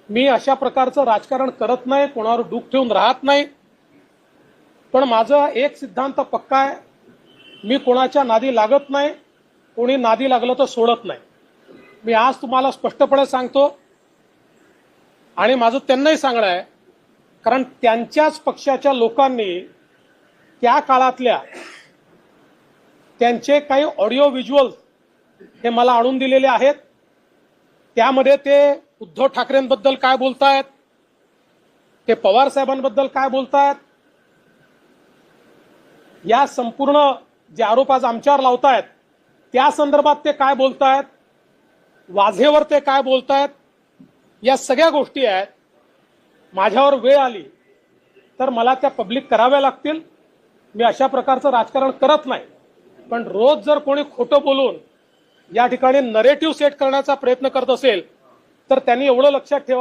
मी अशा प्रकारचं राजकारण करत नाही, कोणावर डूख ठेवून राहत नाही. पण माझा एक सिद्धांत पक्का आहे, मी कोणाच्या नादी लागत नाही, कोणी नादी लागलं तर सोडत नाही. मी आज तुम्हाला स्पष्टपणे सांगतो आणि माझं त्यांनाही सांगणं आहे, कारण त्यांच्याच पक्षाच्या लोकांनी त्या काळातल्या त्यांचे काही ऑडिओ व्हिज्युअल हे मला आणून दिलेले आहेत. त्यामध्ये ते उद्धव ठाकरेंबद्दल काय बोलतायत, ते पवार साहेबांबद्दल काय बोलतायत, या संपूर्ण जे आरोप आज आमच्यावर लावतायत त्या संदर्भात ते काय बोलतायत, वाझेवर ते काय बोलतायत, या सगळ्या गोष्टी आहेत. माझ्यावर वेळ आली तर मला त्या पब्लिक कराव्या लागतील. मी अशा प्रकारचं राजकारण करत नाही. पण रोज जर कोणी खोटं बोलून या ठिकाणी नरेटिव्ह सेट करण्याचा प्रयत्न करत असेल तर त्यांनी एवढं लक्षात ठेवा,